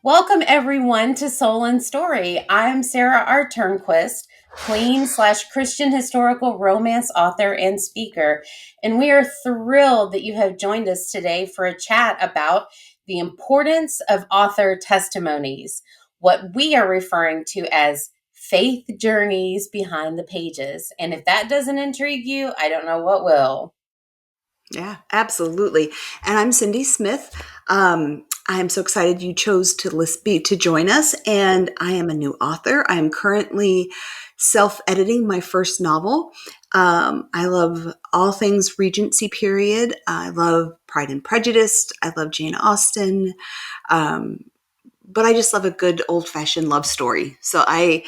Welcome everyone to Soul and Story. I'm Sara R. Turnquist, Queen/Christian historical romance author and speaker, and we are thrilled that you have joined us today for a chat about the importance of author testimonies, what we are referring to as faith journeys behind the pages. And if that doesn't intrigue you, I don't know what will. Yeah, absolutely. And I'm Cindy Smith. I am so excited you chose to join us. And I am a new author. I am currently self-editing my first novel. I love all things Regency period. I love Pride and Prejudice. I love Jane Austen. Um, but I just love a good old-fashioned love story. It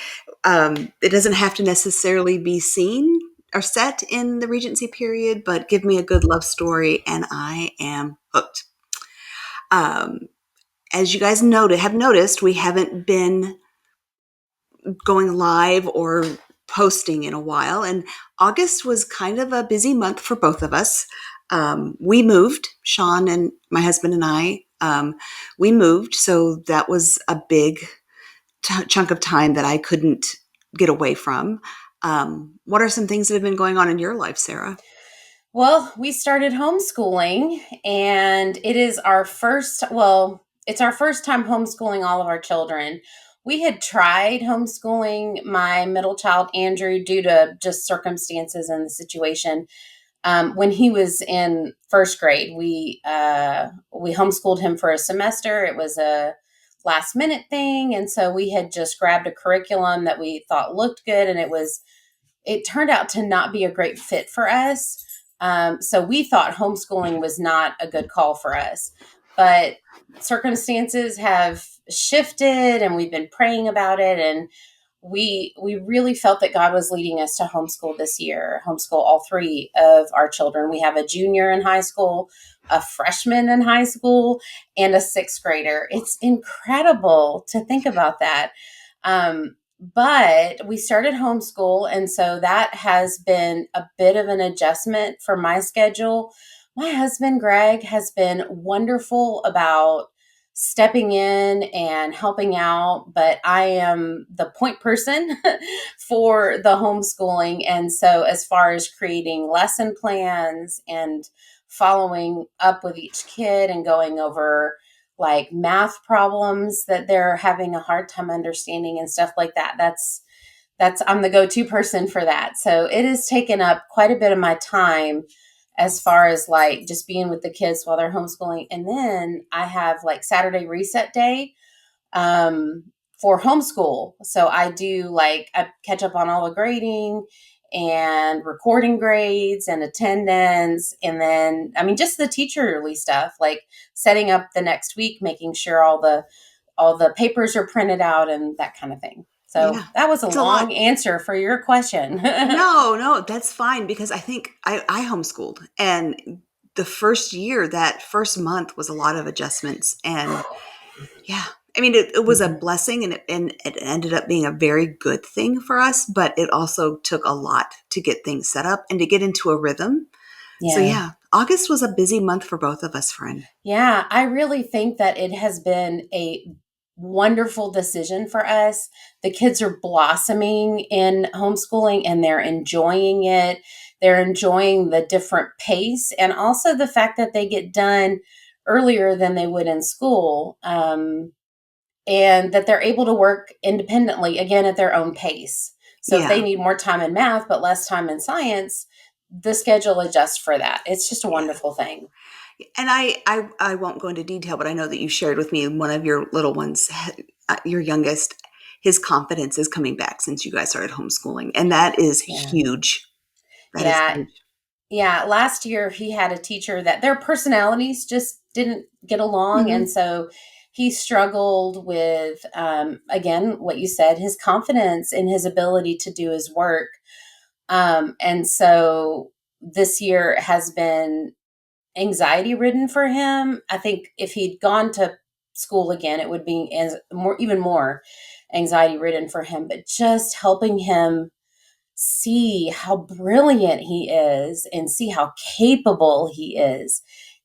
doesn't have to necessarily be seen or set in the Regency period, but give me a good love story and I am hooked. Um, as you guys have noticed, we haven't been going live or posting in a while, and August was kind of a busy month for both of us. We moved, Sean and my husband and I. We moved, so that was a big chunk of time that I couldn't get away from. What are some things that have been going on in your life, Sara? Well, we started homeschooling and it's our first time homeschooling all of our children. We had tried homeschooling my middle child, Andrew, due to just circumstances and the situation. When he was in first grade, we homeschooled him for a semester. It was a last minute thing. And so we had just grabbed a curriculum that we thought looked good, and it turned out to not be a great fit for us. So we thought homeschooling was not a good call for us. But circumstances have shifted, and we've been praying about it. And we really felt that God was leading us to homeschool this year, homeschool all three of our children. We have a junior in high school, a freshman in high school, and a sixth grader. It's incredible to think about that. But we started homeschool, and so that has been a bit of an adjustment for my schedule. My husband, Greg, has been wonderful about stepping in and helping out, but I am the point person for the homeschooling. And so, as far as creating lesson plans and following up with each kid and going over like math problems that they're having a hard time understanding and stuff like that, that's I'm the go-to person for that. So it has taken up quite a bit of my time as far as like just being with the kids while they're homeschooling. And then I have like Saturday reset day um, for homeschool. So I catch up on all the grading and recording grades and attendance. And then, I mean, just the teacherly stuff, like setting up the next week, making sure all the papers are printed out and that kind of thing. So Yeah, that was a it's a lot. long answer for your question. No, that's fine because I think I homeschooled, and the first year, that first month was a lot of adjustments. And yeah, I mean, it was a Mhm. blessing, and it ended up being a very good thing for us, but it also took a lot to get things set up and to get into a rhythm. So Yeah. yeah, August was a busy month for both of us, friend. Yeah, I really think that it has been a wonderful decision for us. The kids are blossoming in homeschooling and they're enjoying it. They're enjoying the different pace and also the fact that they get done earlier than they would in school, and that they're able to work independently again at their own pace. So if they Yeah, need more time in math but less time in science, the schedule adjusts for that. It's just a yeah. wonderful thing. And I won't go into detail, but I know that you shared with me one of your little ones, your youngest, his confidence is coming back since you guys started homeschooling. And that is Yeah. huge. That is Yeah. huge. Yeah, last year he had a teacher that their personalities just didn't get along, and Hmm. so he struggled with, again, what you said, his confidence in his ability to do his work. And so this year has been anxiety ridden for him. I think if he'd gone to school again, it would be even more anxiety ridden for him. But just helping him see how brilliant he is and see how capable he is,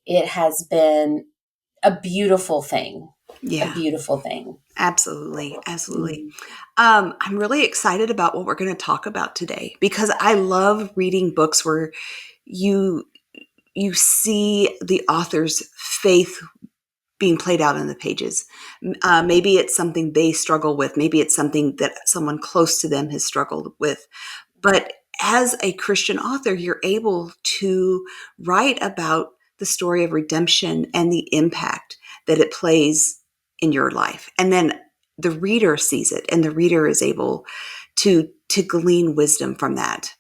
it has been a beautiful thing. a Yeah, beautiful thing. absolutely. Absolutely. Mm. I'm really excited about what we're going to talk about today because I love reading books where you you see the author's faith being played out in the pages. Maybe it's something they struggle with. Maybe it's something that someone close to them has struggled with. But as a Christian author, you're able to write about the story of redemption and the impact that it plays in your life. And then the reader sees it and the reader is able to glean wisdom from that.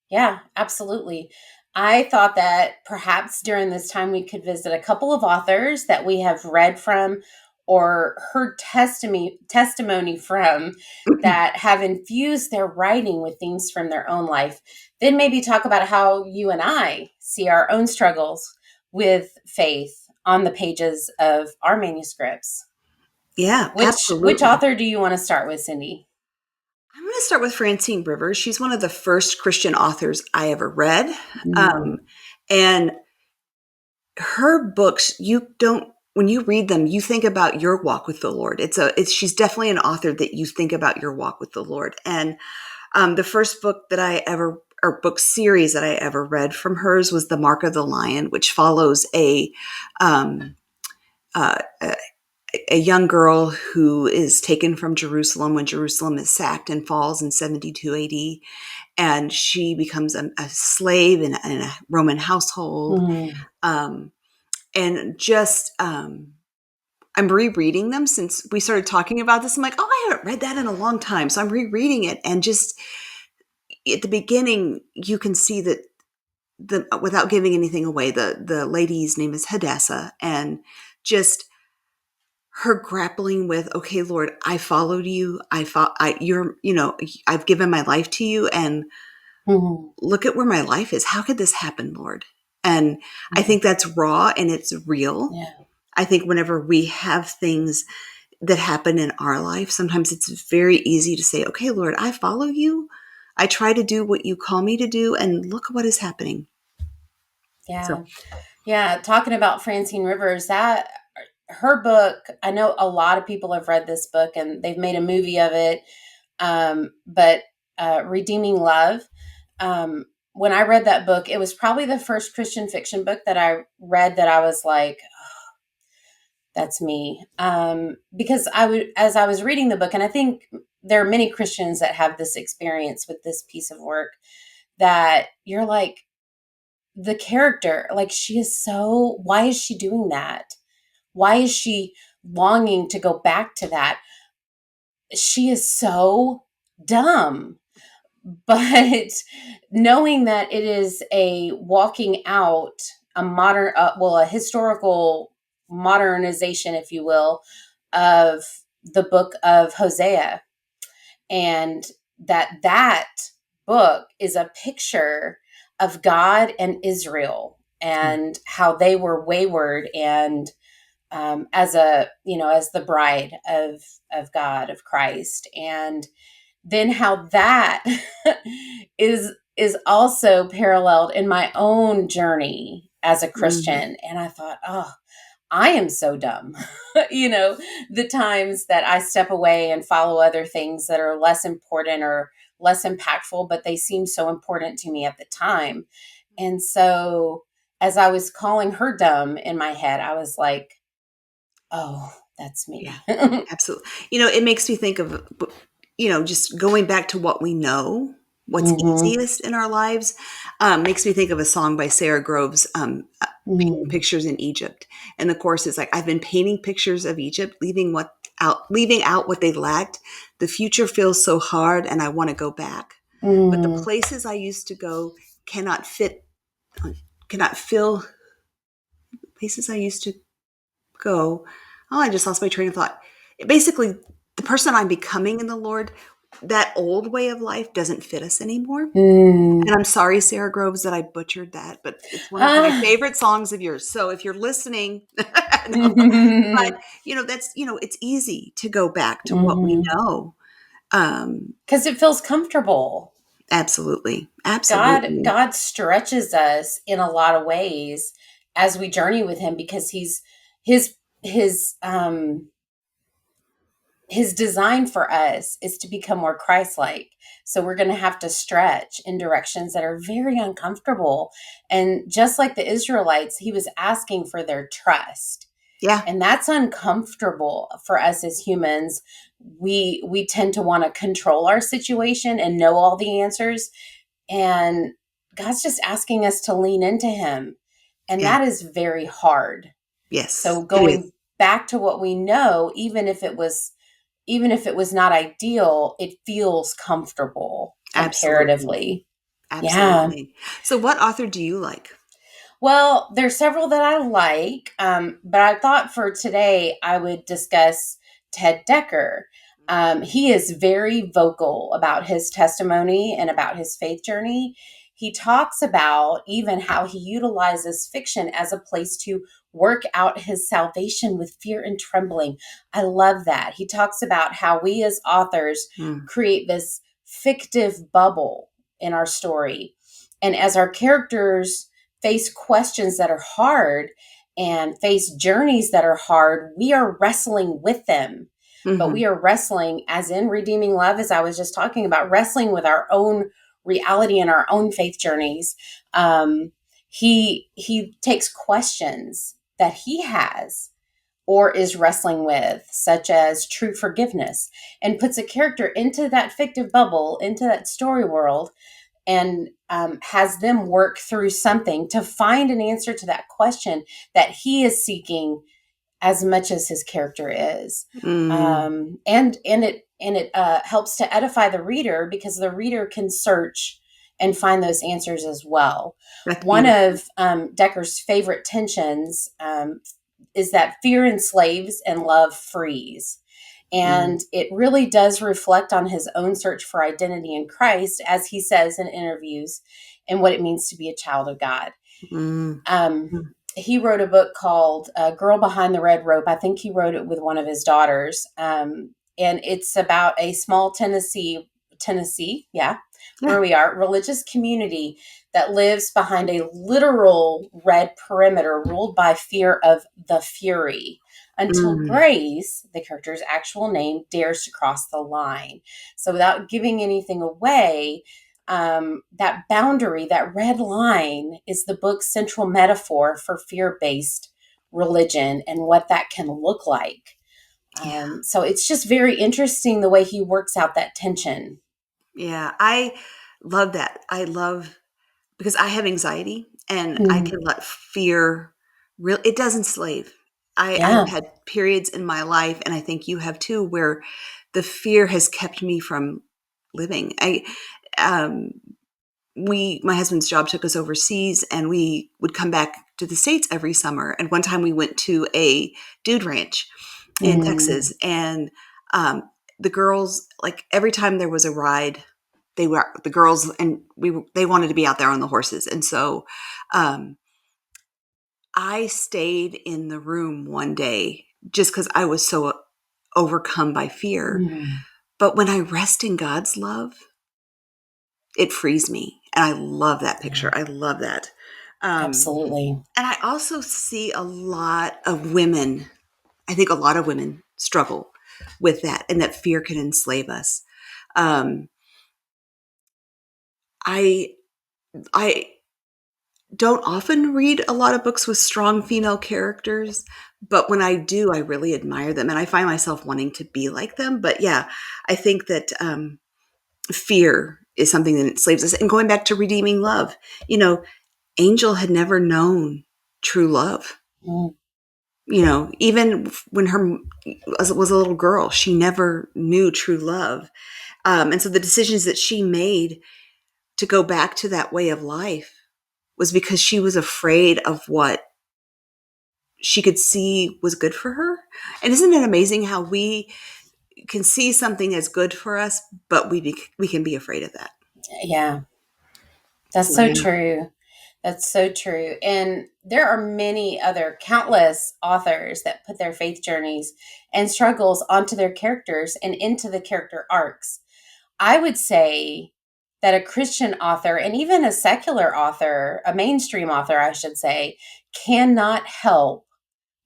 Yeah, absolutely. I thought that perhaps during this time we could visit a couple of authors that we have read from or heard testimony from that have infused their writing with things from their own life. Then maybe talk about how you and I see our own struggles with faith on the pages of our manuscripts. Yeah, Which absolutely. author do you want to start with, Cindy? I'm going to start with Francine Rivers. She's one of the first Christian authors I ever read. Mm. Um, and her books, you don't, when you read them, you think about your walk with the Lord. She's definitely an author that you think about your walk with the Lord. And the first book that I ever, or book series that I ever read from hers was The Mark of the Lion, which follows um, a a young girl who is taken from Jerusalem when Jerusalem is sacked and falls in 72 AD. And she becomes a slave in a Roman household. Mm. Um, and just, I'm rereading them since we started talking about this. I'm like, oh, I haven't read that in a long time. So I'm rereading it. And just at the beginning, you can see that without giving anything away, the lady's name is Hadassah. And just her grappling with, okay, Lord, I followed you. You're, I've given my life to you and Mhm. look at where my life is. How could this happen, Lord? And I Mhm. think that's raw and it's real. Yeah. I think whenever we have things that happen in our life, sometimes it's very easy to say, okay, Lord, I follow you. I try to do what you call me to do, and look what is happening. So, Yeah. Yeah, talking about Francine Rivers, that her book, I know a lot of people have read this book and they've made a movie of it. But Redeeming Love, when I read that book, it was probably the first Christian fiction book that I read that I was like, that's me. Because as I was reading the book, and I think there are many Christians that have this experience with this piece of work, that you're like, the character, like, she is so, why is she doing that? Why is she longing to go back to that? She is so dumb. But knowing that it is a walking out, a modern, a historical modernization, if you will, of the book of Hosea, and that book is a picture of God and Israel and how they were wayward, and as a, as the bride of God, of Christ, and then how that is also paralleled in my own journey as a mhm. Christian. And I thought, oh, I am so dumb. you know, the times that I step away and follow other things that are less important or less impactful, but they seem so important to me at the time. And so as I was calling her dumb in my head, I was like, oh, that's Yeah, me. absolutely. It makes me think of, just going back to what we know, what's Hmm. easiest in our lives, makes me think of a song by Sarah Groves, painting Hmm. pictures in Egypt. And the chorus is like, I've been painting pictures of Egypt, leaving out what they lacked. The future feels so hard and I want to go back. But the Hmm. places I used to go cannot fit, cannot fill places I used to go. Oh, I just lost my train of thought. Basically, the person I'm becoming in the Lord, that old way of life doesn't fit us anymore. Hmm. And I'm sorry, Sarah Groves, that I butchered that, but it's one of my Ah. favorite songs of yours. So if you're listening, no, but Mhm. it's easy to go back to what we Mhm. know. Um, 'Cause it feels comfortable. absolutely, God absolutely. God stretches us in a lot of ways as we journey with him, because his his um his design for us is to become more Christ-like. So we're going to have to stretch in directions that are very uncomfortable. And just like the Israelites, he was asking for their trust. Yeah. And that's uncomfortable for us as humans. We tend to want to control our situation and know all the answers, and God's just asking us to lean into him. And Yeah. that is very hard. Yes, So it is. going back to what we know, even if it was not ideal, it feels comfortable Absolutely. comparatively. Yeah. Absolutely. So what author do you like? Well, there's several that I like, but I thought for today I would discuss Ted Decker. He is very vocal about his testimony and about his faith journey. He talks about even how he utilizes fiction as a place to work out his salvation with fear and trembling. I love that. He talks about how we as authors Mm, create this fictive bubble in our story. And as our characters face questions that are hard and face journeys that are hard, we are wrestling with them. But mhm, we are wrestling, as in redeeming love, as I was just talking about, wrestling with our own reality and our own faith journeys. He takes questions that he has or is wrestling with, such as true forgiveness, and puts a character into that fictive bubble, into that story world, and has them work through something to find an answer to that question that he is seeking as much as his character is. mm. And it helps to edify the reader because the reader can search and find those answers as well. That's One beautiful. of Decker's favorite tensions is that fear enslaves and love frees. Mm, And it really does reflect on his own search for identity in Christ, as he says in interviews, and what it means to be a child of God. mm, Um, mm, he wrote a book called Girl Behind the Red Rope. I think he wrote it with one of his daughters. And it's about a small Tennessee, yeah, yeah. where we are, religious community that lives behind a literal red perimeter ruled by fear of the Fury until Mm, Grace, the character's actual name, dares to cross the line. So without giving anything away, that boundary, that red line, is the book's central metaphor for fear based religion and what that can look like. yeah. So it's just very interesting the way he works out that tension. Yeah. I love that. I love because I have anxiety and I Mm, can let fear real it does enslave. I've yeah. had periods in my life, and I think you have too, where the fear has kept me from living. Um, my husband's job took us overseas, and we would come back to the States every summer. And one time we went to a dude ranch in Mm, Texas, and um, the girls, like every time there was a ride, they were the girls, and they wanted to be out there on the horses, and so um, I stayed in the room one day just because I was so overcome by fear. mm, But when I rest in God's love, it frees me, and I love that yeah, picture. I love that. Um, absolutely. and I also see a lot of women. I think a lot of women struggle with that, and that fear can enslave us. Um, I I don't often read a lot of books with strong female characters, but when I do, I really admire them, and I find myself wanting to be like them. But yeah, I think that fear is something that enslaves us. And going back to redeeming love, you know, Angel had never known true love. Mm, Even when her was a little girl, she never knew true love. And so the decisions that she made to go back to that way of life was because she was afraid of what she could see was good for her. And isn't it amazing how we can see something as good for us, but we can be afraid of that. yeah, that's So so yeah. true. That's so true. And there are many other countless authors that put their faith journeys and struggles onto their characters and into the character arcs. I would say that a Christian author and even a secular author, a mainstream author, I should say, cannot help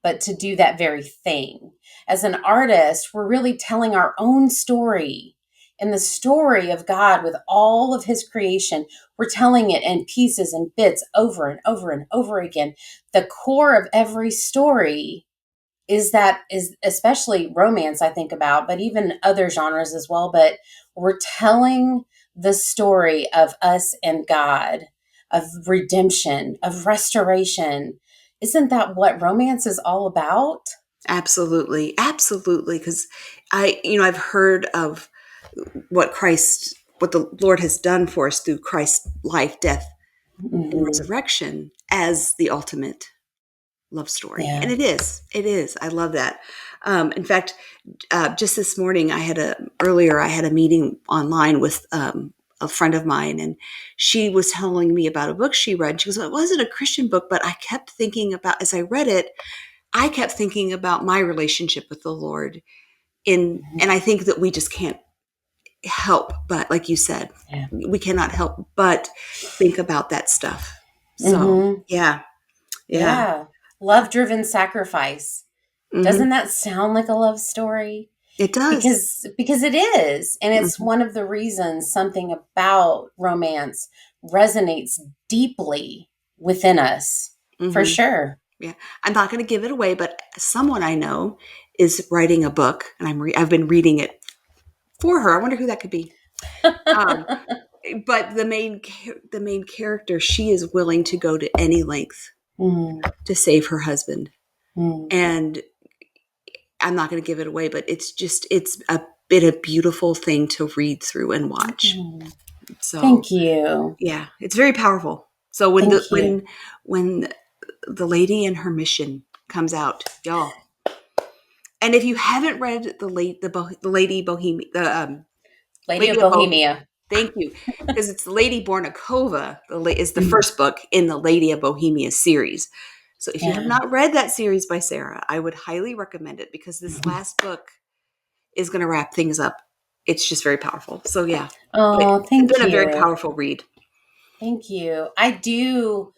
but to do that very thing. As an artist, we're really telling our own story, and the story of God with all of his creation. We're telling it in pieces and bits over and over and over again. The core of every story is especially romance, I think about, but even other genres as well. But we're telling the story of us and God, of redemption, of restoration. Isn't that what romance is all about? Absolutely. Absolutely. Because I've heard of what the Lord has done for us through Christ's life, death, and Hmm. resurrection as the ultimate love story. Yeah. And it is. It is. I love that. In fact, just this morning, I had a meeting online with a friend of mine, and she was telling me about a book she read. She goes, "Well, it wasn't a Christian book, but I kept thinking about, as I read it, I kept thinking about my relationship with the Lord. And I think that we just can't help but, like you said, Yeah. we cannot help but think about that stuff." So, Hmm. yeah, yeah. Yeah. Love driven sacrifice. Hmm. Doesn't that sound like a love story? It does. Because it is, and it's Hmm. one of the reasons something about romance resonates deeply within us, for Hmm. sure. Yeah. I'm not going to give it away, but someone I know is writing a book, and I've been reading it for her. I wonder who that could be. Um, but the main character, she is willing to go to any length Mm, to save her husband. mm, And I'm not going to give it away, but it's a bit a beautiful thing to read through and watch. mm. So Thank you. yeah, it's very powerful. So Thank you. when the lady and her mission comes out, y'all. And if you haven't read the Lady Bohemian, the Lady of Lady of Bohemia. thank you, because it's Lady Bornikova is the Mm, first book in the Lady of Bohemia series. So if you have yeah. not read that series by Sarah, I would highly recommend it, because this last book is going to wrap things up. It's just very powerful. So yeah, but Oh, it's thank been a very you. powerful read. Thank you. I do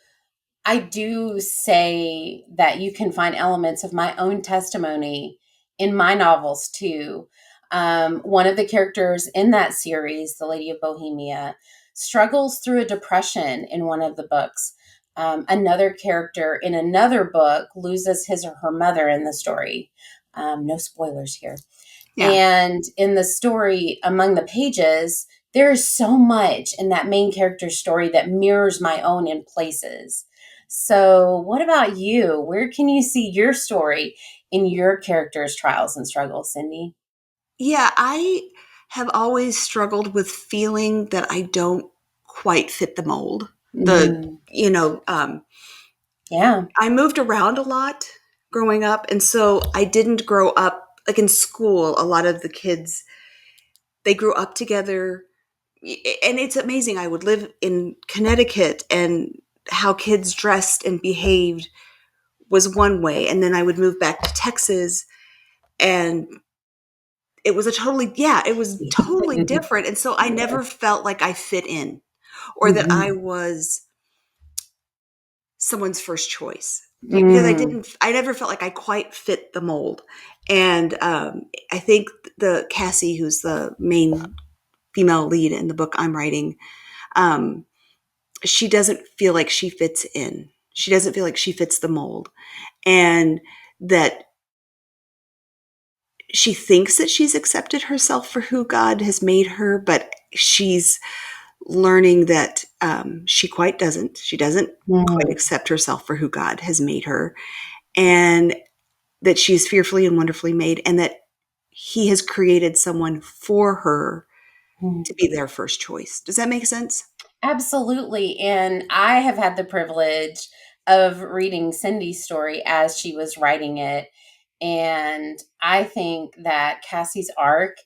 say that you can find elements of my own testimony in my novels too. One of the characters in that series, the Lady of Bohemia, struggles through a depression in one of the books. Another character in another book loses his or her mother in the story. No spoilers here. Yeah. And in the story, among the pages, there is so much in that main character's story that mirrors my own in places. So, what about you? Where can you see your story in your character's trials and struggles, Cindy? Yeah, I have always struggled with feeling that I don't quite fit the mold. The, Mm, you know, yeah. I moved around a lot growing up. And so I didn't grow up like in school. A lot of the kids, they grew up together. And it's amazing. I would live in Connecticut, and how kids dressed and behaved was one way. And then I would move back to Texas, and it was totally different. And so I Yeah. never felt like I fit in, or that I Mhm. was someone's first choice, because Mm, I never felt like I quite fit the mold. And I think the Cassie, who's the main female lead in the book I'm writing, um, she doesn't feel like she fits in. She doesn't feel like she fits the mold. And that she thinks that she's accepted herself for who God has made her, but she's learning that she quite doesn't. She doesn't quite mm, accept herself for who God has made her, and that she's fearfully and wonderfully made, and that He has created someone for her mm. to be their first choice. Does that make sense? Absolutely. And I have had the privilege of reading Cindy's story as she was writing it. And I think that Cassie's arc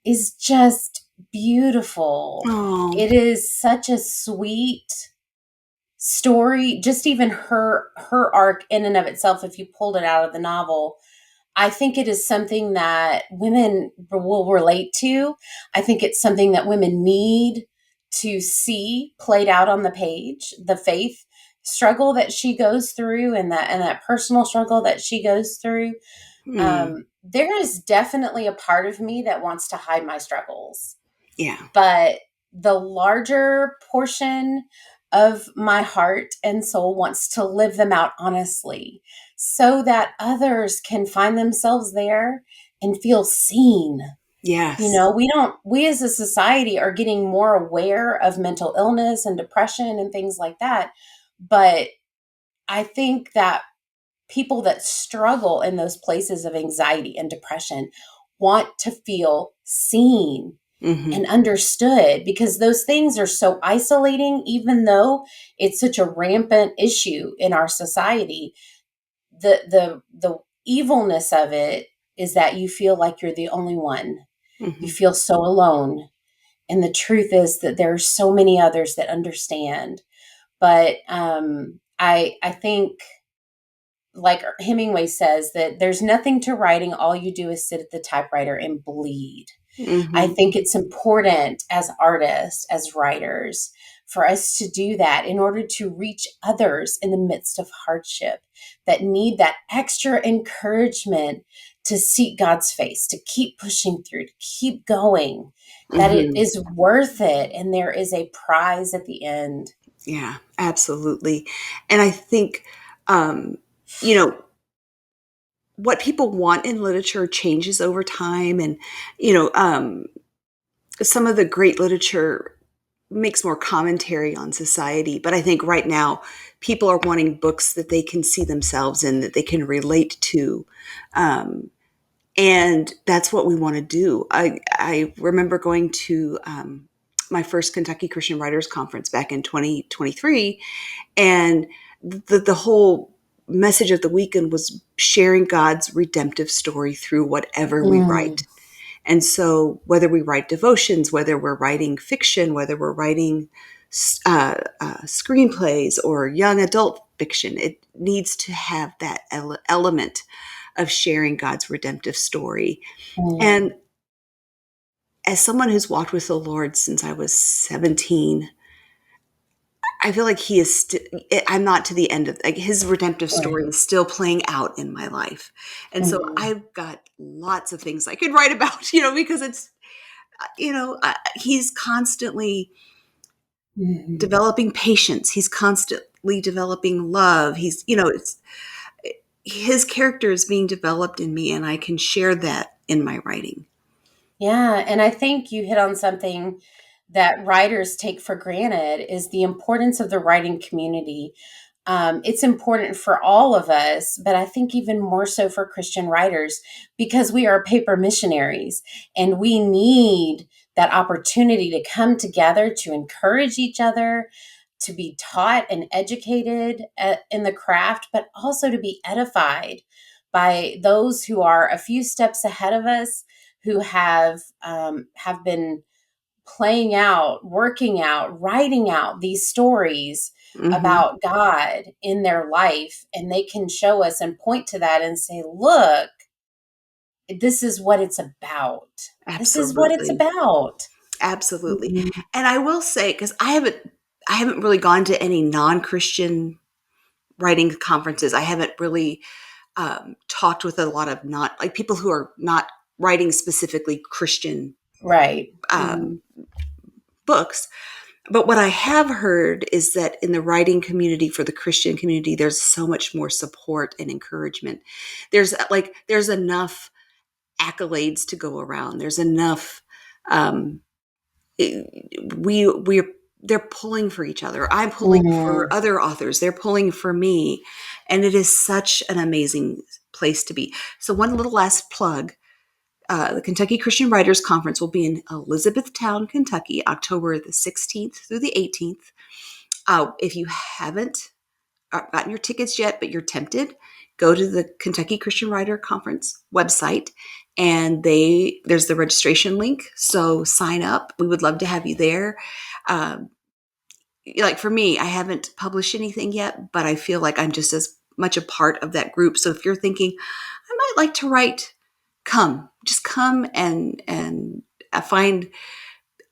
is just beautiful. Oh, It is such a sweet story. Just even her arc in and of itself, if you pulled it out of the novel, I think it is something that women will relate to. I think it's something that women need to see played out on the page, the faith struggle that she goes through, and that personal struggle that she goes through, Mm, there is definitely a part of me that wants to hide my struggles. yeah. But the larger portion of my heart and soul wants to live them out honestly so that others can find themselves there and feel seen. You Yes. know, we as a society are getting more aware of mental illness and depression and things like that. But I think that people that struggle in those places of anxiety and depression want to feel seen Hmm. and understood, because those things are so isolating. Even though it's such a rampant issue in our society, the evilness of it is that you feel like you're the only one. You Hmm. feel so alone, and the truth is that there are so many others that understand. But I think, like Hemingway says, that there's nothing to writing, all you do is sit at the typewriter and bleed. I Hmm. think it's important as artists, as writers, for us to do that in order to reach others in the midst of hardship that need that extra encouragement to seek God's face, to keep pushing through, to keep going, that it Hmm. is worth it and there is a prize at the end. Yeah, absolutely. And I think, um, you know, what people want in literature changes over time. And, you know, some of the great literature makes more commentary on society. But I think right now, people are wanting books that they can see themselves in, that they can relate to. Um, and that's what we want to do. I remember going to my first Kentucky Christian Writers Conference back in 2023, and the whole message of the weekend was sharing God's redemptive story through whatever we Mm, write. And so, whether we write devotions, whether we're writing fiction, whether we're writing screenplays or young adult fiction, it needs to have that element of sharing God's redemptive story. mm, And as someone who's walked with the Lord since I was 17, I feel like he is. I'm not to the end of, like, his redemptive story right. is still playing out in my life, and so Mm, I've got lots of things I could write about. You know, because it's, he's constantly mhm. developing patience. He's constantly developing love. He's, it's his character is being developed in me, and I can share that in my writing. Yeah, and I think you hit on something that writers take for granted, is the importance of the writing community. It's important for all of us, but I think even more so for Christian writers, because we are paper missionaries and we need that opportunity to come together to encourage each other, to be taught and educated in the craft, but also to be edified by those who are a few steps ahead of us, who have been playing out, working out, writing out these stories Hmm. about God in their life. And they can show us and point to that and say, look, this is what it's about. This is what it's Absolutely. about. Absolutely. Mhm. And I will say, because I haven't really gone to any non-Christian writing conferences. I haven't really talked with a lot of not, like, people who are not writing specifically Christian Right. um, Mhm. books. But what I have heard is that in the writing community, for the Christian community, there's so much more support and encouragement. There's enough accolades to go around. There's enough. Um, we're They're pulling for each other. I'm pulling for Mhm. other authors. They're pulling for me, and it is such an amazing place to be. So, one little last plug: the Kentucky Christian Writers Conference will be in Elizabethtown, Kentucky, October the 16th through the 18th. If you haven't gotten your tickets yet, but you're tempted, go to the Kentucky Christian Writer Conference website, and there's the registration link. So sign up. We would love to have you there. Um, like, for me, I haven't published anything yet, but I feel like I'm just as much a part of that group. So if you're thinking, I might like to write, just come and find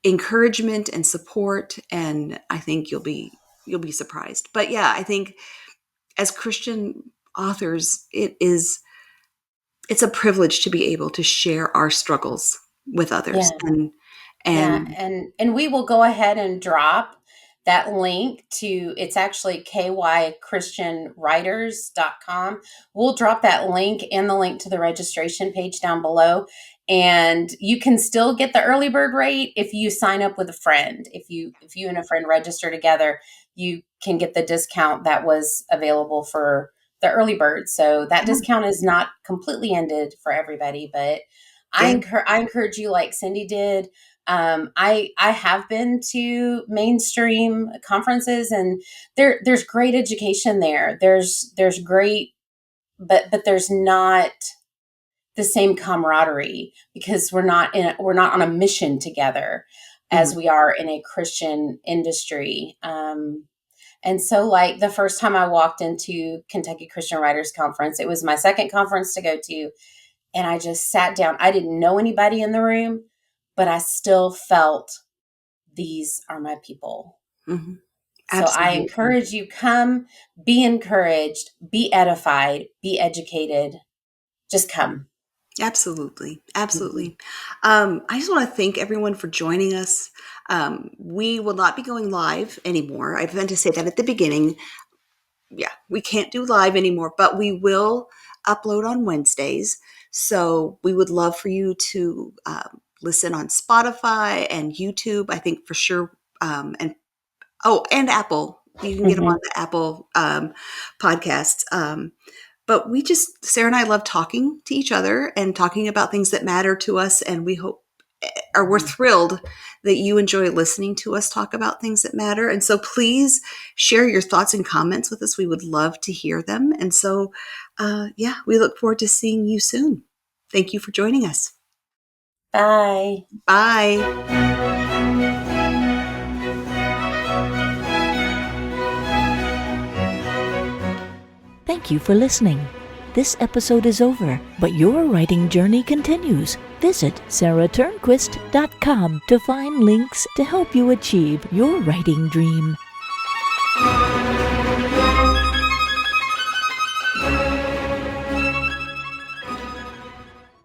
encouragement and support, and I think you'll be you'll be surprised. But yeah, I think as Christian authors, it's a privilege to be able to share our struggles with others. Yeah. Yeah, And and we will go ahead and drop that link to, it's actually kychristianwriters.com. We'll drop that link and the link to the registration page down below. And you can still get the early bird rate if you sign up with a friend. If you and a friend register together, you can get the discount that was available for the early bird. So that yeah, discount is not completely ended for everybody, but yeah. I encourage you, like Cindy did. I have been to mainstream conferences, and there's great education there. There's great, but there's not the same camaraderie, because we're not on a mission together as Mhm. we are in a Christian industry. And so, like, the first time I walked into Kentucky Christian Writers Conference, it was my second conference to go to, and I just sat down. I didn't know anybody in the room, but I still felt, these are my people. Mhm. So I Absolutely. encourage you, come, be encouraged, be edified, be educated. Just come. Absolutely. Mhm. Absolutely. I just want to thank everyone for joining us. We will not be going live anymore. I meant to say that at the beginning. Yeah, we can't do live anymore, but we will upload on Wednesdays. So we would love for you to listen on Spotify and YouTube. I think for sure, and Apple. You can get them on Mhm. the Apple podcasts. But Sarah and I love talking to each other and talking about things that matter to us. And we hope, or we're Mhm. thrilled that you enjoy listening to us talk about things that matter. And so please share your thoughts and comments with us. We would love to hear them. And so, yeah, we look forward to seeing you soon. Thank you for joining us. Bye. Bye. Thank you for listening. This episode is over, but your writing journey continues. Visit SarahTurnquist.com to find links to help you achieve your writing dream.